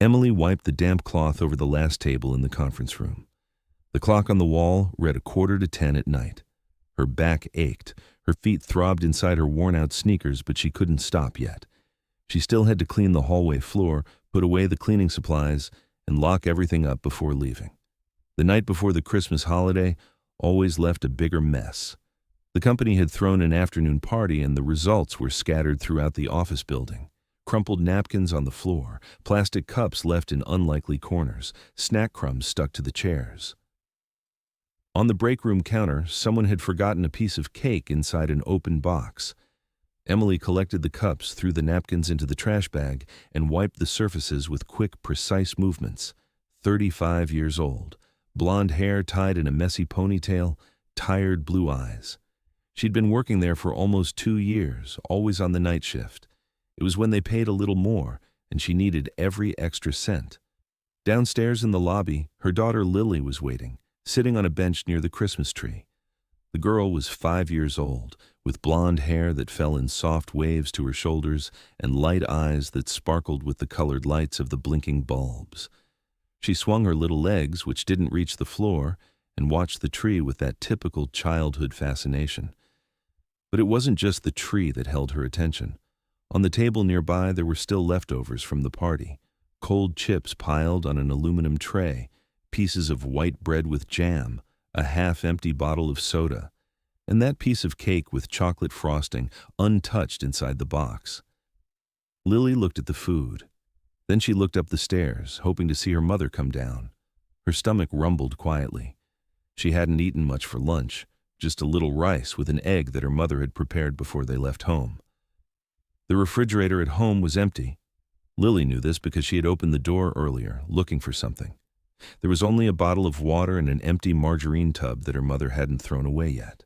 Emily wiped the damp cloth over the last table in the conference room. The clock on the wall read 9:15 at night. Her back ached. Her feet throbbed inside her worn-out sneakers, but she couldn't stop yet. She still had to clean the hallway floor, put away the cleaning supplies, and lock everything up before leaving. The night before the Christmas holiday always left a bigger mess. The company had thrown an afternoon party, and the results were scattered throughout the office building. Crumpled napkins on the floor, plastic cups left in unlikely corners, snack crumbs stuck to the chairs. On the break room counter, someone had forgotten a piece of cake inside an open box. Emily collected the cups, threw the napkins into the trash bag, and wiped the surfaces with quick, precise movements. 35 years old, blonde hair tied in a messy ponytail, tired blue eyes. She'd been working there for almost 2 years, always on the night shift. It was when they paid a little more, and she needed every extra cent. Downstairs in the lobby, her daughter Lily was waiting, sitting on a bench near the Christmas tree. The girl was 5 years old, with blonde hair that fell in soft waves to her shoulders and light eyes that sparkled with the colored lights of the blinking bulbs. She swung her little legs, which didn't reach the floor, and watched the tree with that typical childhood fascination. But it wasn't just the tree that held her attention. On the table nearby, there were still leftovers from the party. Cold chips piled on an aluminum tray, pieces of white bread with jam, a half-empty bottle of soda, and that piece of cake with chocolate frosting untouched inside the box. Lily looked at the food. Then she looked up the stairs, hoping to see her mother come down. Her stomach rumbled quietly. She hadn't eaten much for lunch, just a little rice with an egg that her mother had prepared before they left home. The refrigerator at home was empty. Lily knew this because she had opened the door earlier, looking for something. There was only a bottle of water and an empty margarine tub that her mother hadn't thrown away yet.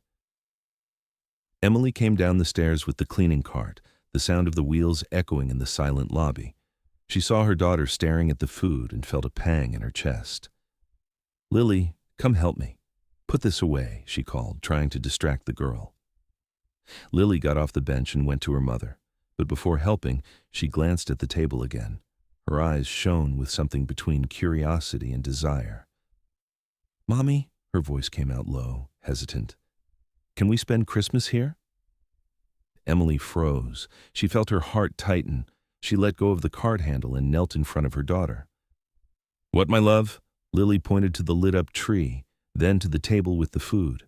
Emily came down the stairs with the cleaning cart, the sound of the wheels echoing in the silent lobby. She saw her daughter staring at the food and felt a pang in her chest. "Lily, come help me. Put this away," she called, trying to distract the girl. Lily got off the bench and went to her mother, but before helping, she glanced at the table again. Her eyes shone with something between curiosity and desire. "Mommy," her voice came out low, hesitant. "Can we spend Christmas here?" Emily froze. She felt her heart tighten. She let go of the cart handle and knelt in front of her daughter. "What, my love?" Lily pointed to the lit-up tree, then to the table with the food.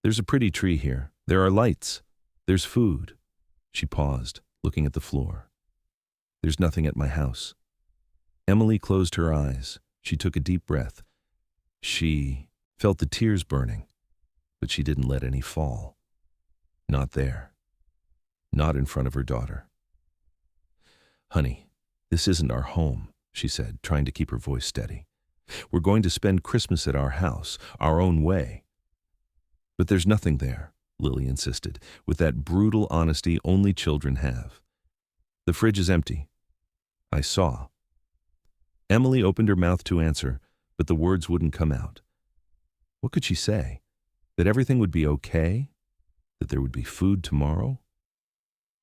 "There's a pretty tree here. There are lights. There's food." She paused, looking at the floor. "There's nothing at my house." Emily closed her eyes. She took a deep breath. She felt the tears burning, but she didn't let any fall. Not there. Not in front of her daughter. "Honey, this isn't our home," she said, trying to keep her voice steady. "We're going to spend Christmas at our house, our own way." "But there's nothing there," Lily insisted, with that brutal honesty only children have. "The fridge is empty. I saw." Emily opened her mouth to answer, but the words wouldn't come out. What could she say? That everything would be okay? That there would be food tomorrow?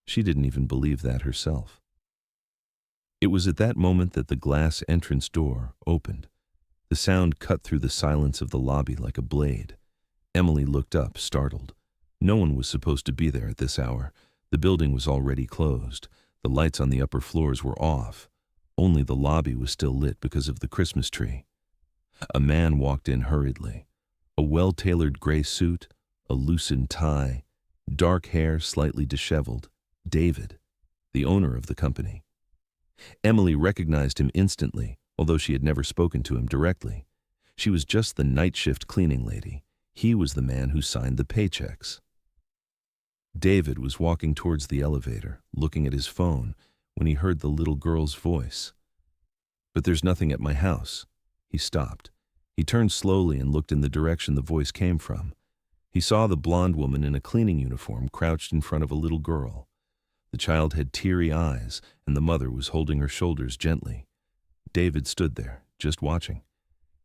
She didn't even believe that herself. It was at that moment that the glass entrance door opened. The sound cut through the silence of the lobby like a blade. Emily looked up, startled. No one was supposed to be there at this hour. The building was already closed. The lights on the upper floors were off. Only the lobby was still lit because of the Christmas tree. A man walked in hurriedly. A well-tailored gray suit, a loosened tie, dark hair slightly disheveled. David, the owner of the company. Emily recognized him instantly, although she had never spoken to him directly. She was just the night shift cleaning lady. He was the man who signed the paychecks. David was walking towards the elevator, looking at his phone, when he heard the little girl's voice. "But there's nothing at my house." He stopped. He turned slowly and looked in the direction the voice came from. He saw the blonde woman in a cleaning uniform crouched in front of a little girl. The child had teary eyes, and the mother was holding her shoulders gently. David stood there, just watching.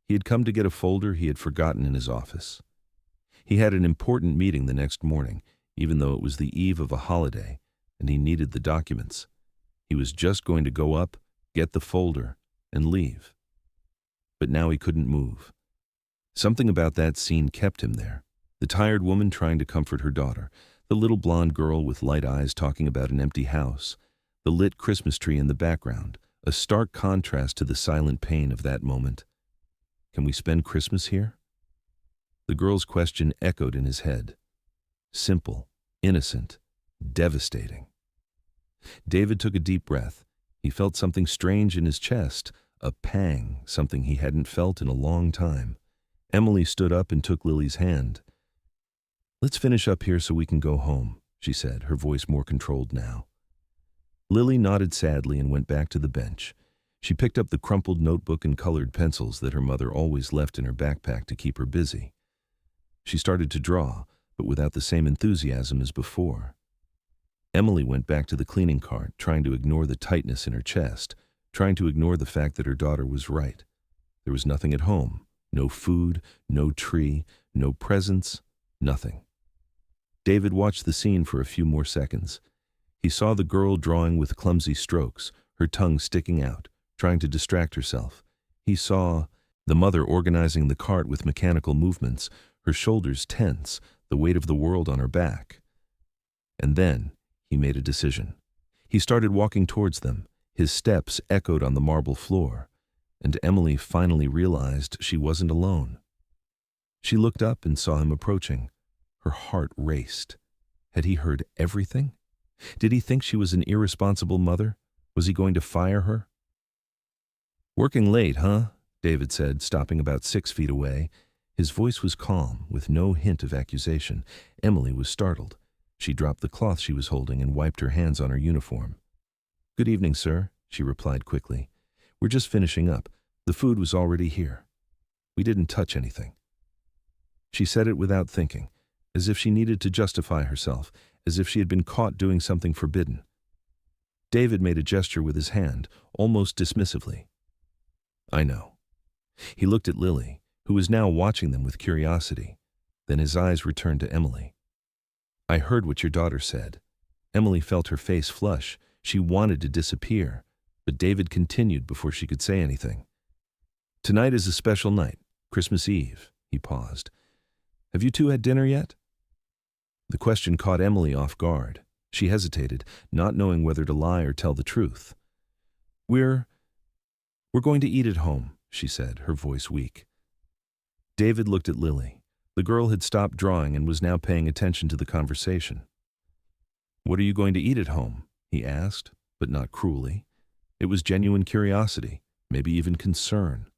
He had come to get a folder he had forgotten in his office. He had an important meeting the next morning, even though it was the eve of a holiday, and he needed the documents. He was just going to go up, get the folder, and leave. But now he couldn't move. Something about that scene kept him there. The tired woman trying to comfort her daughter, the little blonde girl with light eyes talking about an empty house, the lit Christmas tree in the background, a stark contrast to the silent pain of that moment. Can we spend Christmas here? The girl's question echoed in his head. Simple, innocent, devastating. David took a deep breath. He felt something strange in his chest, a pang, something he hadn't felt in a long time. Emily stood up and took Lily's hand. "Let's finish up here so we can go home," she said, her voice more controlled now. Lily nodded sadly and went back to the bench. She picked up the crumpled notebook and colored pencils that her mother always left in her backpack to keep her busy. She started to draw, but without the same enthusiasm as before. Emily went back to the cleaning cart, trying to ignore the tightness in her chest, trying to ignore the fact that her daughter was right. There was nothing at home. No food, no tree, no presents, nothing. David watched the scene for a few more seconds. He saw the girl drawing with clumsy strokes, her tongue sticking out, trying to distract herself. He saw the mother organizing the cart with mechanical movements, her shoulders tense, the weight of the world on her back. And then he made a decision. He started walking towards them. His steps echoed on the marble floor, and Emily finally realized she wasn't alone. She looked up and saw him approaching. Her heart raced. Had he heard everything? Did he think she was an irresponsible mother? Was he going to fire her? "Working late, huh?" David said, stopping about 6 feet away. His voice was calm, with no hint of accusation. Emily was startled. She dropped the cloth she was holding and wiped her hands on her uniform. "Good evening, sir," she replied quickly. "We're just finishing up. The food was already here. We didn't touch anything." She said it without thinking, as if she needed to justify herself, as if she had been caught doing something forbidden. David made a gesture with his hand, almost dismissively. "I know." He looked at Lily, who was now watching them with curiosity. Then his eyes returned to Emily. "I heard what your daughter said." Emily felt her face flush. She wanted to disappear, but David continued before she could say anything. "Tonight is a special night, Christmas Eve." He paused. "Have you two had dinner yet?" The question caught Emily off guard. She hesitated, not knowing whether to lie or tell the truth. We're going to eat at home," she said, her voice weak. David looked at Lily. The girl had stopped drawing and was now paying attention to the conversation. "What are you going to eat at home?" he asked, but not cruelly. It was genuine curiosity, maybe even concern.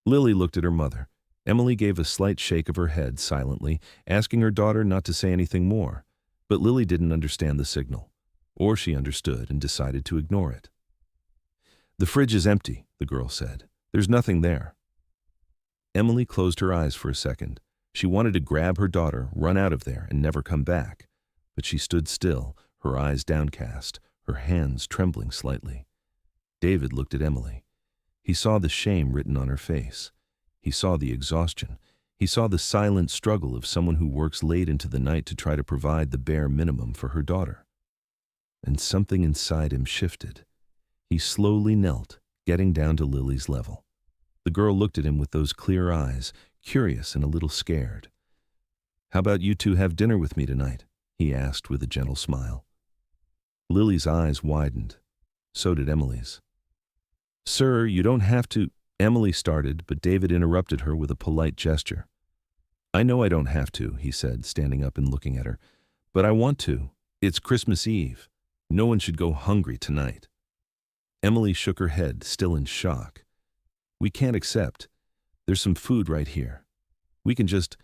Lily looked at her mother. Emily gave a slight shake of her head silently, asking her daughter not to say anything more. But Lily didn't understand the signal. Or she understood and decided to ignore it. "The fridge is empty," the girl said. "There's nothing there." Emily closed her eyes for a second. She wanted to grab her daughter, run out of there, and never come back. But she stood still, her eyes downcast, her hands trembling slightly. David looked at Emily. He saw the shame written on her face. He saw the exhaustion. He saw the silent struggle of someone who works late into the night to try to provide the bare minimum for her daughter. And something inside him shifted. He slowly knelt, getting down to Lily's level. The girl looked at him with those clear eyes, curious and a little scared. "How about you two have dinner with me tonight?" he asked with a gentle smile. Lily's eyes widened. So did Emily's. "Sir, you don't have to," Emily started, but David interrupted her with a polite gesture. "I know I don't have to," he said, standing up and looking at her, "but I want to. It's Christmas Eve. No one should go hungry tonight." Emily shook her head, still in shock. "We can't accept. There's some food right here. We can just—"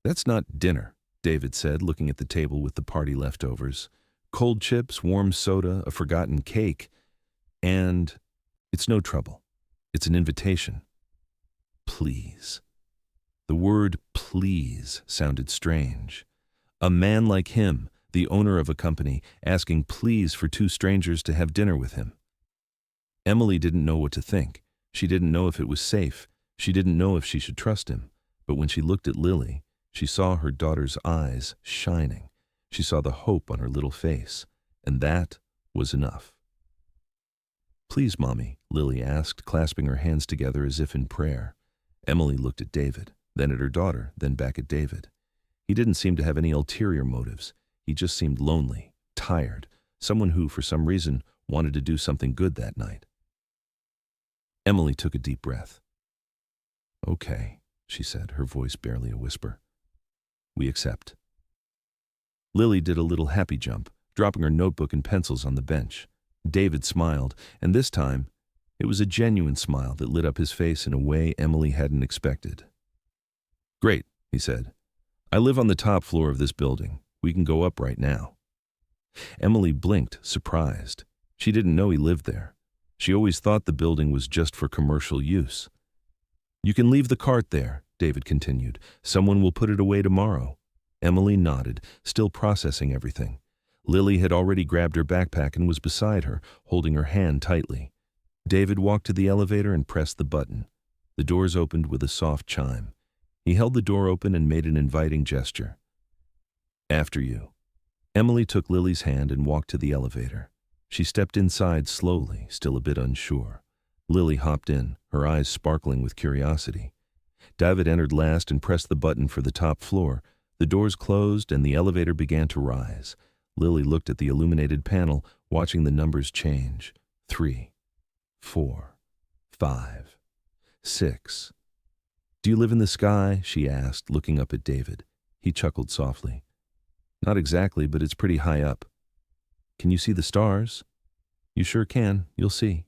"That's not dinner," David said, looking at the table with the party leftovers. "Cold chips, warm soda, a forgotten cake, and it's no trouble. It's an invitation. Please." The word please sounded strange. A man like him, the owner of a company, asking please for two strangers to have dinner with him. Emily didn't know what to think. She didn't know if it was safe. She didn't know if she should trust him. But when she looked at Lily, she saw her daughter's eyes shining. She saw the hope on her little face, and that was enough. Please, Mommy, Lily asked, clasping her hands together as if in prayer. Emily looked at David, then at her daughter, then back at David. He didn't seem to have any ulterior motives. He just seemed lonely, tired, someone who, for some reason, wanted to do something good that night. Emily took a deep breath. "Okay," she said, her voice barely a whisper. "We accept." Lily did a little happy jump, dropping her notebook and pencils on the bench. David smiled, and this time, it was a genuine smile that lit up his face in a way Emily hadn't expected. "Great," he said. "I live on the top floor of this building. We can go up right now." Emily blinked, surprised. She didn't know he lived there. She always thought the building was just for commercial use. "You can leave the cart there," David continued. "Someone will put it away tomorrow." Emily nodded, still processing everything. Lily had already grabbed her backpack and was beside her, holding her hand tightly. David walked to the elevator and pressed the button. The doors opened with a soft chime. He held the door open and made an inviting gesture. "After you." Emily took Lily's hand and walked to the elevator. She stepped inside slowly, still a bit unsure. Lily hopped in, her eyes sparkling with curiosity. David entered last and pressed the button for the top floor. The doors closed and the elevator began to rise. Lily looked at the illuminated panel, watching the numbers change. 3, 4, 5, 6. "Do you live in the sky?" she asked, looking up at David. He chuckled softly. "Not exactly, but it's pretty high up." "Can you see the stars?" "You sure can. You'll see."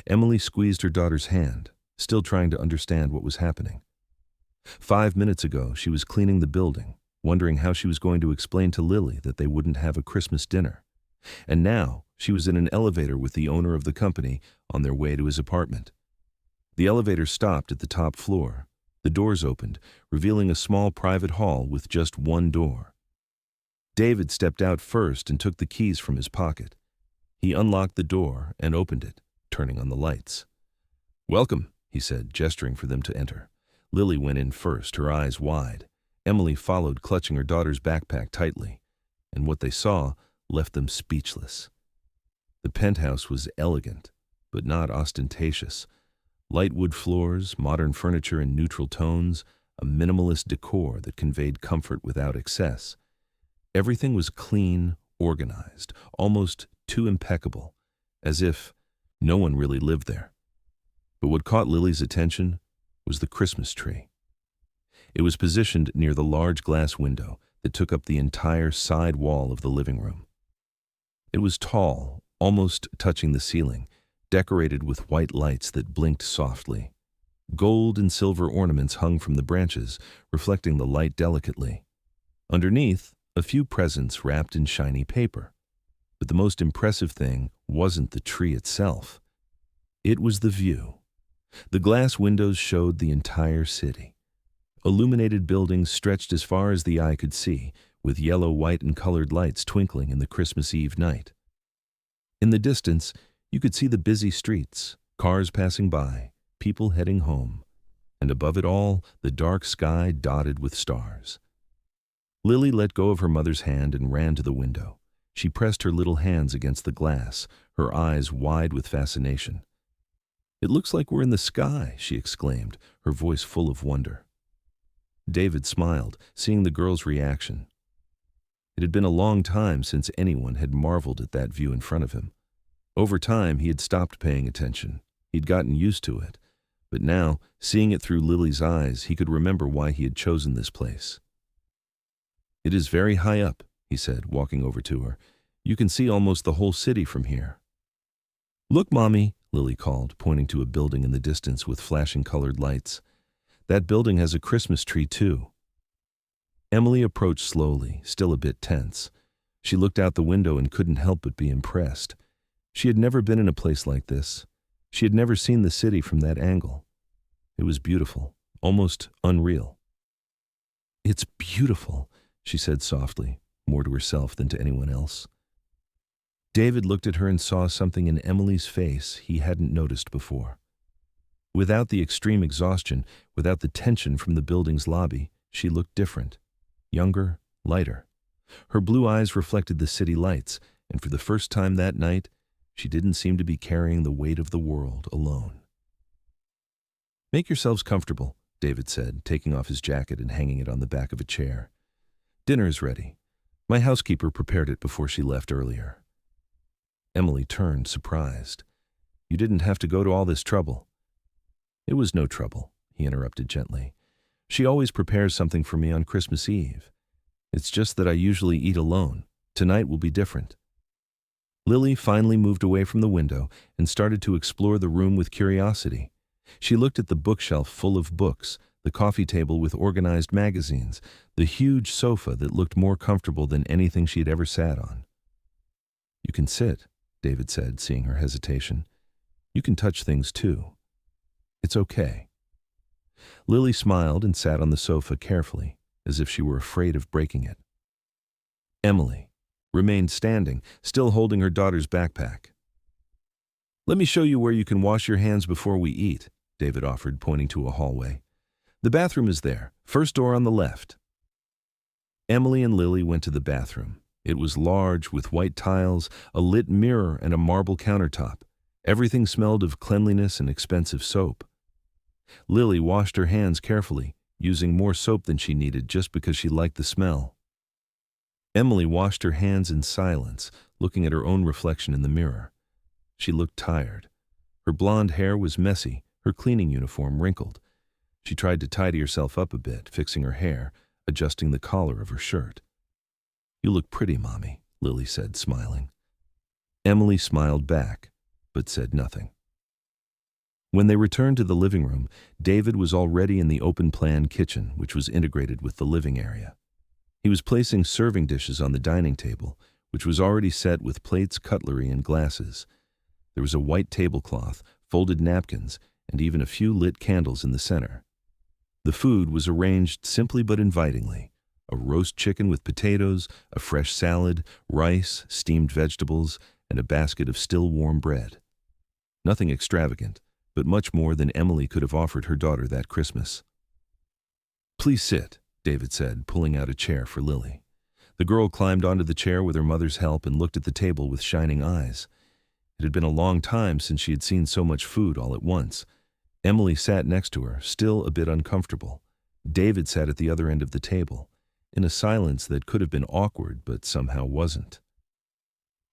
Emily squeezed her daughter's hand, still trying to understand what was happening. 5 minutes ago, she was cleaning the building, wondering how she was going to explain to Lily that they wouldn't have a Christmas dinner. And now, she was in an elevator with the owner of the company on their way to his apartment. The elevator stopped at the top floor. The doors opened, revealing a small private hall with just one door. David stepped out first and took the keys from his pocket. He unlocked the door and opened it, turning on the lights. "Welcome," he said, gesturing for them to enter. Lily went in first, her eyes wide. Emily followed, clutching her daughter's backpack tightly, and what they saw left them speechless. The penthouse was elegant, but not ostentatious. Light wood floors, modern furniture in neutral tones, a minimalist decor that conveyed comfort without excess. Everything was clean, organized, almost too impeccable, as if no one really lived there. But what caught Lily's attention was the Christmas tree. It was positioned near the large glass window that took up the entire side wall of the living room. It was tall, almost touching the ceiling, decorated with white lights that blinked softly. Gold and silver ornaments hung from the branches, reflecting the light delicately. Underneath, a few presents wrapped in shiny paper. But the most impressive thing wasn't the tree itself. It was the view. The glass windows showed the entire city. Illuminated buildings stretched as far as the eye could see, with yellow, white, and colored lights twinkling in the Christmas Eve night. In the distance, you could see the busy streets, cars passing by, people heading home, and above it all, the dark sky dotted with stars. Lily let go of her mother's hand and ran to the window. She pressed her little hands against the glass, her eyes wide with fascination. "It looks like we're in the sky," she exclaimed, her voice full of wonder. David smiled, seeing the girl's reaction. It had been a long time since anyone had marveled at that view in front of him. Over time, he had stopped paying attention. He'd gotten used to it. But now, seeing it through Lily's eyes, he could remember why he had chosen this place. "It is very high up," he said, walking over to her. "You can see almost the whole city from here." "Look, Mommy," Lily called, pointing to a building in the distance with flashing colored lights. "That building has a Christmas tree, too." Emily approached slowly, still a bit tense. She looked out the window and couldn't help but be impressed. She had never been in a place like this. She had never seen the city from that angle. It was beautiful, almost unreal. "It's beautiful," she said softly, more to herself than to anyone else. David looked at her and saw something in Emily's face he hadn't noticed before. Without the extreme exhaustion, without the tension from the building's lobby, she looked different, younger, lighter. Her blue eyes reflected the city lights, and for the first time that night, She didn't seem to be carrying the weight of the world alone. "Make yourselves comfortable," David said, taking off his jacket and hanging it on the back of a chair. "Dinner is ready. My housekeeper prepared it before she left earlier." Emily turned, surprised. "You didn't have to go to all this trouble." "It was no trouble," he interrupted gently. "She always prepares something for me on Christmas Eve. It's just that I usually eat alone. Tonight will be different." Lily finally moved away from the window and started to explore the room with curiosity. She looked at the bookshelf full of books, the coffee table with organized magazines, the huge sofa that looked more comfortable than anything she had ever sat on. "You can sit," David said, seeing her hesitation. "You can touch things too. It's okay." Lily smiled and sat on the sofa carefully, as if she were afraid of breaking it. Emily remained standing, still holding her daughter's backpack. "Let me show you where you can wash your hands before we eat," David offered, pointing to a hallway. "The bathroom is there, first door on the left." Emily and Lily went to the bathroom. It was large, with white tiles, a lit mirror, and a marble countertop. Everything smelled of cleanliness and expensive soap. Lily washed her hands carefully, using more soap than she needed just because she liked the smell. Emily washed her hands in silence, looking at her own reflection in the mirror. She looked tired. Her blonde hair was messy, her cleaning uniform wrinkled. She tried to tidy herself up a bit, fixing her hair, adjusting the collar of her shirt. "You look pretty, Mommy," Lily said, smiling. Emily smiled back, but said nothing. When they returned to the living room, David was already in the open-plan kitchen, which was integrated with the living area. He was placing serving dishes on the dining table, which was already set with plates, cutlery, and glasses. There was a white tablecloth, folded napkins, and even a few lit candles in the center. The food was arranged simply but invitingly: a roast chicken with potatoes, a fresh salad, rice, steamed vegetables, and a basket of still warm bread. Nothing extravagant, but much more than Emily could have offered her daughter that Christmas. "Please sit," David said, pulling out a chair for Lily. The girl climbed onto the chair with her mother's help and looked at the table with shining eyes. It had been a long time since she had seen so much food all at once. Emily sat next to her, still a bit uncomfortable. David sat at the other end of the table, in a silence that could have been awkward but somehow wasn't.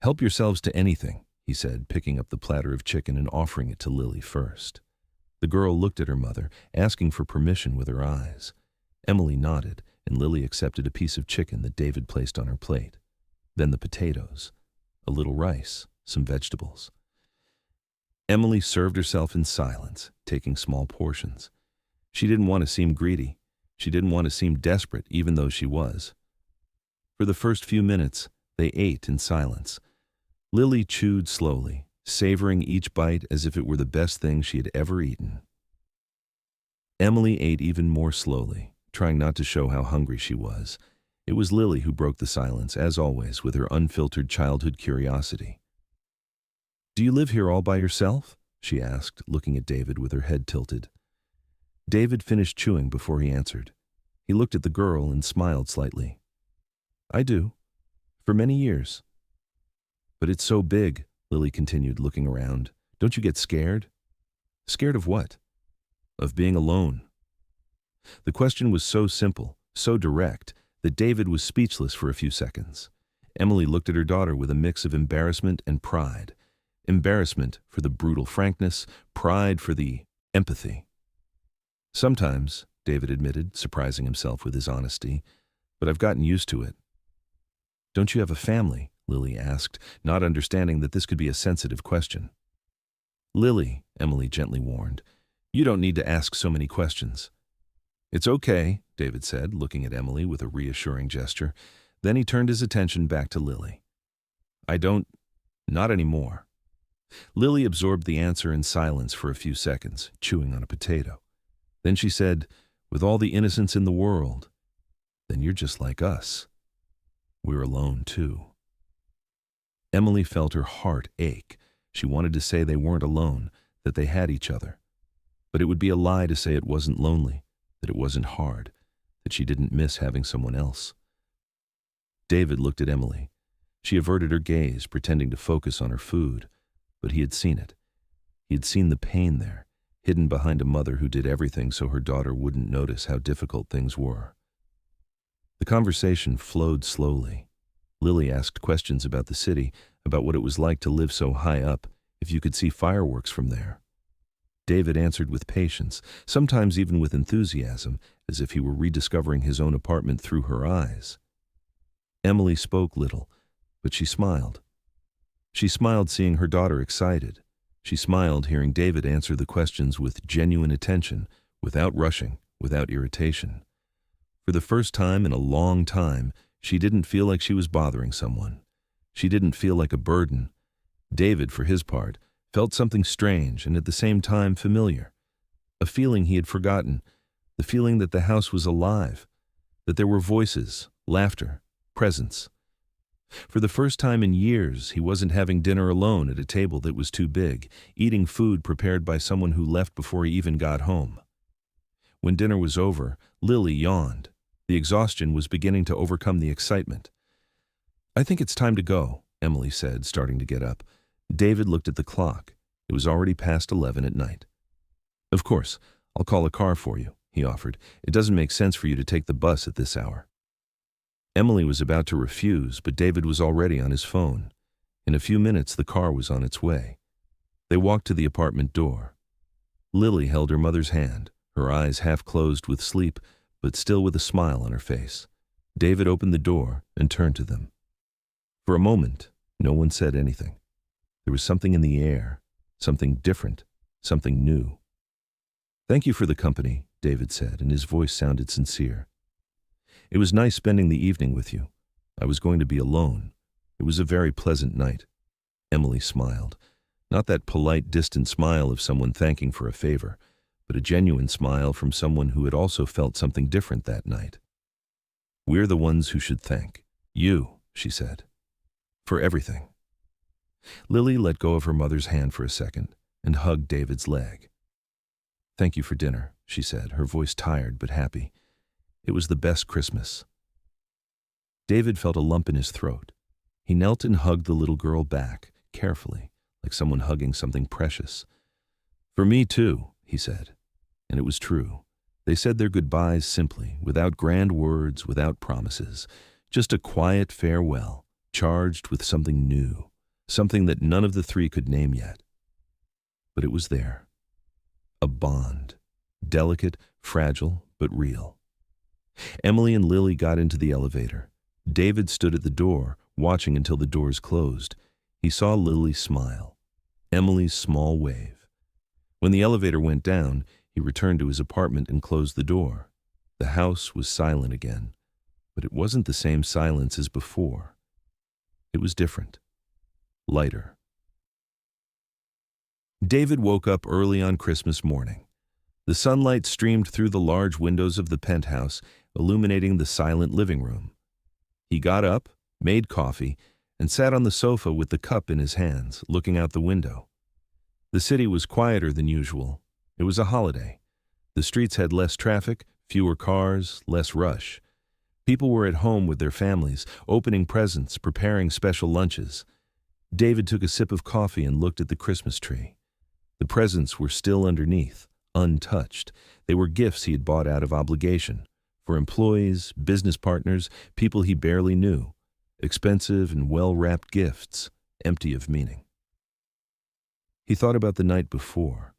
"Help yourselves to anything," he said, picking up the platter of chicken and offering it to Lily first. The girl looked at her mother, asking for permission with her eyes. Emily nodded, and Lily accepted a piece of chicken that David placed on her plate. Then the potatoes, a little rice, some vegetables. Emily served herself in silence, taking small portions. She didn't want to seem greedy. She didn't want to seem desperate, even though she was. For the first few minutes, they ate in silence. Lily chewed slowly, savoring each bite as if it were the best thing she had ever eaten. Emily ate even more slowly, trying not to show how hungry she was. It was Lily who broke the silence, as always, with her unfiltered childhood curiosity. "Do you live here all by yourself?" she asked, looking at David with her head tilted. David finished chewing before he answered. He looked at the girl and smiled slightly. "I do. For many years." "But it's so big," Lily continued, looking around. "Don't you get scared?" "Scared of what?" "Of being alone." The question was so simple, so direct, that David was speechless for a few seconds. Emily looked at her daughter with a mix of embarrassment and pride. Embarrassment for the brutal frankness, pride for the empathy. "Sometimes," David admitted, surprising himself with his honesty, "but I've gotten used to it." "Don't you have a family?" Lily asked, not understanding that this could be a sensitive question. "Lily," Emily gently warned, "you don't need to ask so many questions." "It's okay," David said, looking at Emily with a reassuring gesture. Then he turned his attention back to Lily. Not anymore." Lily absorbed the answer in silence for a few seconds, chewing on a potato. Then she said, with all the innocence in the world, "Then you're just like us. We're alone, too." Emily felt her heart ache. She wanted to say they weren't alone, that they had each other. But it would be a lie to say it wasn't lonely, that it wasn't hard, that she didn't miss having someone else. David looked at Emily. She averted her gaze, pretending to focus on her food. but he had seen it. He had seen the pain there, hidden behind a mother who did everything so her daughter wouldn't notice how difficult things were. The conversation flowed slowly. Lily asked questions about the city, about what it was like to live so high up, if you could see fireworks from there. David answered with patience, sometimes even with enthusiasm, as if he were rediscovering his own apartment through her eyes. Emily spoke little, but she smiled. She smiled seeing her daughter excited. She smiled hearing David answer the questions with genuine attention, without rushing, without irritation. For the first time in a long time, she didn't feel like she was bothering someone. She didn't feel like a burden. David, for his part, felt something strange and at the same time familiar. A feeling he had forgotten, the feeling that the house was alive, that there were voices, laughter, presence. For the first time in years, he wasn't having dinner alone at a table that was too big, eating food prepared by someone who left before he even got home. When dinner was over, Lily yawned. The exhaustion was beginning to overcome the excitement. "I think it's time to go," Emily said, starting to get up. David looked at the clock. It was already past 11 at night. "Of course, I'll call a car for you," he offered. "It doesn't make sense for you to take the bus at this hour." Emily was about to refuse, but David was already on his phone. In a few minutes, the car was on its way. They walked to the apartment door. Lily held her mother's hand, her eyes half closed with sleep, but still with a smile on her face. David opened the door and turned to them. For a moment, no one said anything. There was something in the air, something different, something new. "Thank you for the company," David said, and his voice sounded sincere. "It was nice spending the evening with you. I was going to be alone. It was a very pleasant night." Emily smiled. Not that polite, distant smile of someone thanking for a favor, but a genuine smile from someone who had also felt something different that night. "We're the ones who should thank you," she said, "for everything." Lily let go of her mother's hand for a second and hugged David's leg. "Thank you for dinner," she said, her voice tired but happy. "It was the best Christmas." David felt a lump in his throat. He knelt and hugged the little girl back, carefully, like someone hugging something precious. "For me too," he said. And it was true. They said their goodbyes simply, without grand words, without promises. Just a quiet farewell, charged with something new, something that none of the three could name yet. But it was there. A bond. Delicate, fragile, but real. Emily and Lily got into the elevator. David stood at the door, watching until the doors closed. He saw Lily smile. Emily's small wave. When the elevator went down, he returned to his apartment and closed the door. The house was silent again, but it wasn't the same silence as before. It was different. Lighter. David woke up early on Christmas morning. The sunlight streamed through the large windows of the penthouse, illuminating the silent living room. He got up, made coffee, and sat on the sofa with the cup in his hands, looking out the window. The city was quieter than usual. It was a holiday. The streets had less traffic, fewer cars, less rush. People were at home with their families, opening presents, preparing special lunches. David took a sip of coffee and looked at the Christmas tree. The presents were still underneath, untouched. They were gifts he had bought out of obligation, for employees, business partners, people he barely knew. Expensive and well-wrapped gifts, empty of meaning. He thought about the night before,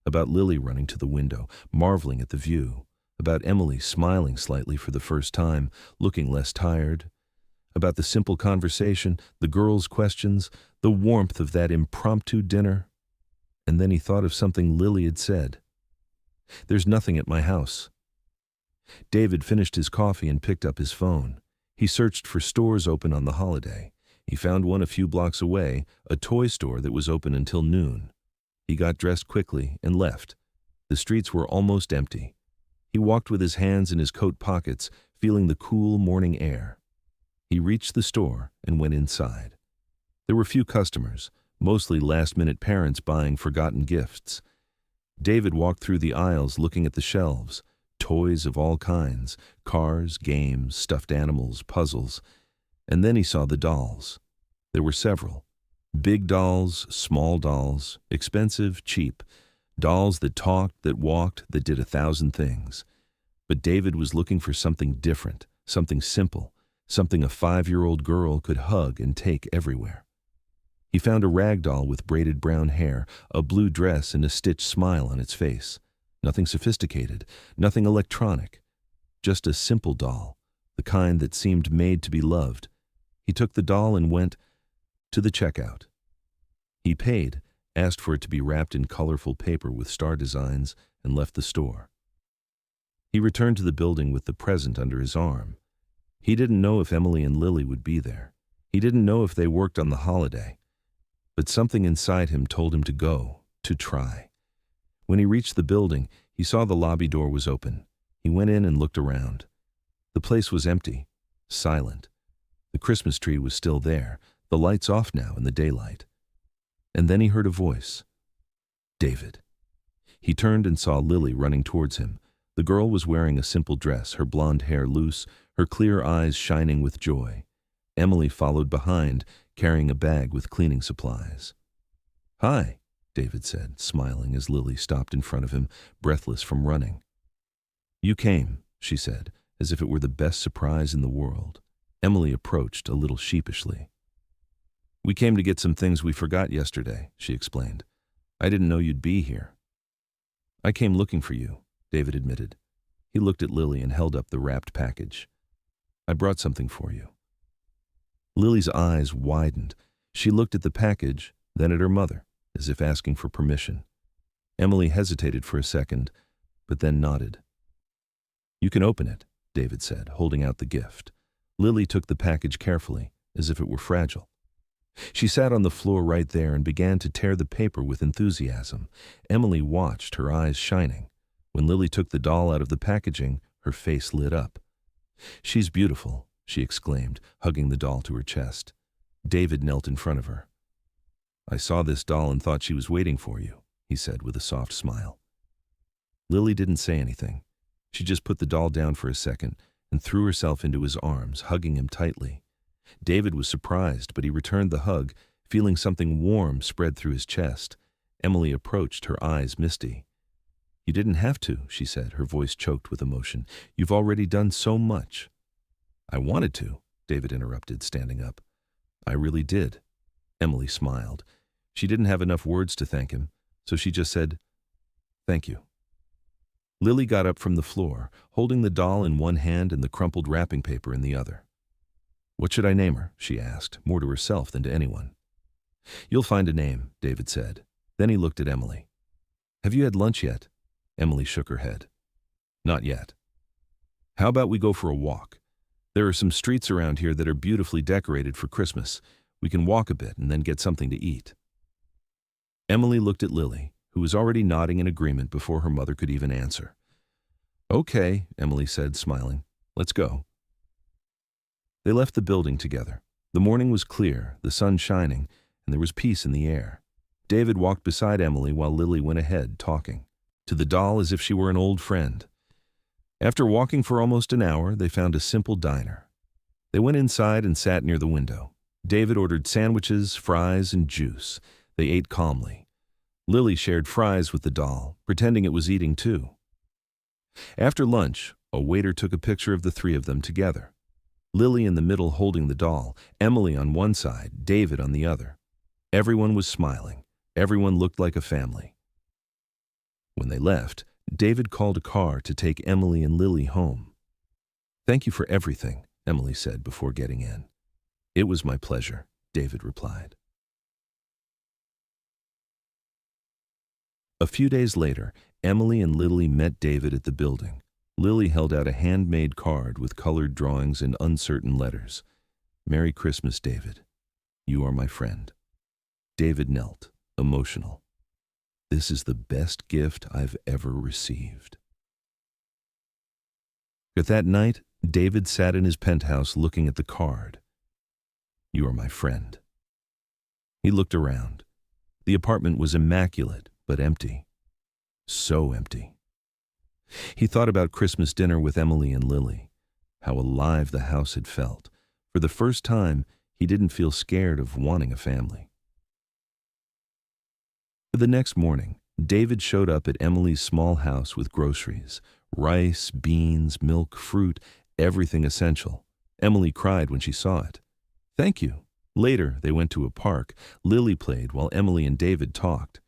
about Lily running to the window, marveling at the view, about Emily smiling slightly for the first time, looking less tired, about the simple conversation, the girls' questions, the warmth of that impromptu dinner. And then he thought of something Lily had said. "There's nothing at my house." David finished his coffee and picked up his phone. He searched for stores open on the holiday. He found one a few blocks away, a toy store that was open until noon. He got dressed quickly and left. The streets were almost empty. He walked with his hands in his coat pockets, feeling the cool morning air. He reached the store and went inside. There were few customers, mostly last-minute parents buying forgotten gifts. David walked through the aisles looking at the shelves, toys of all kinds, cars, games, stuffed animals, puzzles. And then he saw the dolls. There were several. Big dolls, small dolls, expensive, cheap, dolls that talked, that walked, that did 1,000 things. But David was looking for something different, something simple, something a 5-year-old girl could hug and take everywhere. He found a rag doll with braided brown hair, a blue dress, and a stitched smile on its face. Nothing sophisticated, nothing electronic. Just a simple doll, the kind that seemed made to be loved. He took the doll and went to the checkout. He paid, asked for it to be wrapped in colorful paper with star designs, and left the store. He returned to the building with the present under his arm. He didn't know if Emily and Lily would be there. He didn't know if they worked on the holiday. But something inside him told him to go, to try. When he reached the building, he saw the lobby door was open. He went in and looked around. The place was empty, silent. The Christmas tree was still there, the lights off now in the daylight. And then he heard a voice. David. He turned and saw Lily running towards him. The girl was wearing a simple dress, her blonde hair loose, her clear eyes shining with joy. Emily followed behind, carrying a bag with cleaning supplies. Hi, David said, smiling as Lily stopped in front of him, breathless from running. You came, she said, as if it were the best surprise in the world. Emily approached a little sheepishly. We came to get some things we forgot yesterday, she explained. I didn't know you'd be here. I came looking for you, David admitted. He looked at Lily and held up the wrapped package. I brought something for you. Lily's eyes widened. She looked at the package, then at her mother, as if asking for permission. Emily hesitated for a second, but then nodded. You can open it, David said, holding out the gift. Lily took the package carefully, as if it were fragile. She sat on the floor right there and began to tear the paper with enthusiasm. Emily watched, her eyes shining. When Lily took the doll out of the packaging, her face lit up. She's beautiful, she exclaimed, hugging the doll to her chest. David knelt in front of her. I saw this doll and thought she was waiting for you, he said with a soft smile. Lily didn't say anything. She just put the doll down for a second and threw herself into his arms, hugging him tightly. David was surprised, but he returned the hug, feeling something warm spread through his chest. Emily approached, her eyes misty. You didn't have to, she said, her voice choked with emotion. You've already done so much. I wanted to, David interrupted, standing up. I really did. Emily smiled. She didn't have enough words to thank him, so she just said, Thank you. Lily got up from the floor, holding the doll in one hand and the crumpled wrapping paper in the other. What should I name her? She asked, more to herself than to anyone. You'll find a name, David said. Then he looked at Emily. Have you had lunch yet? Emily shook her head. Not yet. How about we go for a walk? There are some streets around here that are beautifully decorated for Christmas. We can walk a bit and then get something to eat. Emily looked at Lily, who was already nodding in agreement before her mother could even answer. Okay, Emily said, smiling. Let's go. They left the building together. The morning was clear, the sun shining, and there was peace in the air. David walked beside Emily while Lily went ahead, talking to the doll as if she were an old friend. After walking for almost an hour, they found a simple diner. They went inside and sat near the window. David ordered sandwiches, fries, and juice. They ate calmly. Lily shared fries with the doll, pretending it was eating too. After lunch, a waiter took a picture of the three of them together. Lily in the middle holding the doll, Emily on one side, David on the other. Everyone was smiling. Everyone looked like a family. When they left, David called a car to take Emily and Lily home. Thank you for everything, Emily said before getting in. It was my pleasure, David replied. A few days later, Emily and Lily met David at the building. Lily held out a handmade card with colored drawings and uncertain letters. Merry Christmas, David. You are my friend. David knelt, emotional. This is the best gift I've ever received. But that night, David sat in his penthouse looking at the card. You are my friend. He looked around. The apartment was immaculate, but empty. So empty. He thought about Christmas dinner with Emily and Lily, how alive the house had felt. For the first time, he didn't feel scared of wanting a family. The next morning, David showed up at Emily's small house with groceries, rice, beans, milk, fruit, everything essential. Emily cried when she saw it. "Thank you." Later, they went to a park. Lily played while Emily and David talked.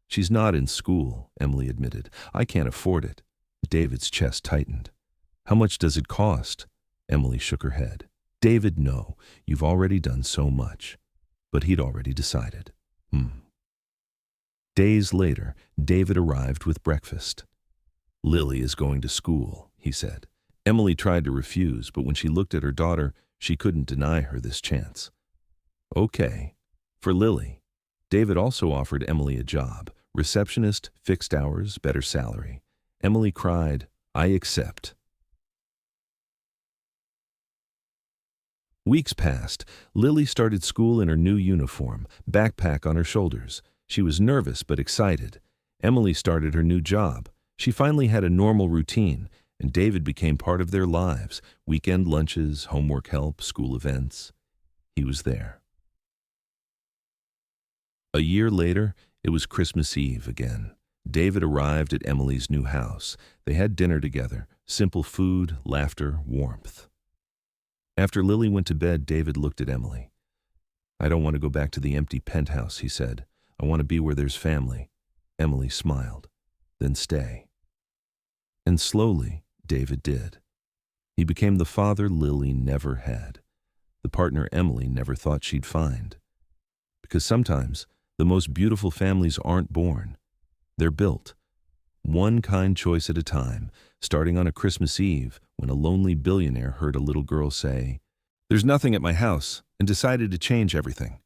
"She's not in school," Emily admitted. "I can't afford it." David's chest tightened. "How much does it cost?" Emily shook her head. "David, no. You've already done so much." But he'd already decided. Days later, David arrived with breakfast. "Lily is going to school," he said. Emily tried to refuse, but when she looked at her daughter, she couldn't deny her this chance. "Okay." For Lily, David also offered Emily a job. Receptionist, fixed hours, better salary. Emily cried, "I accept." Weeks passed. Lily started school in her new uniform, backpack on her shoulders. She was nervous but excited. Emily started her new job. She finally had a normal routine, and David became part of their lives. Weekend lunches, homework help, school events. He was there. A year later, it was Christmas Eve again. David arrived at Emily's new house. They had dinner together, simple food, laughter, warmth. After Lily went to bed, David looked at Emily. "I don't want to go back to the empty penthouse," he said. "I want to be where there's family." Emily smiled. "Then stay." And slowly, David did. He became the father Lily never had, the partner Emily never thought she'd find. Because sometimes, the most beautiful families aren't born. They're built. One kind choice at a time, starting on a Christmas Eve when a lonely billionaire heard a little girl say, "There's nothing at my house," and decided to change everything.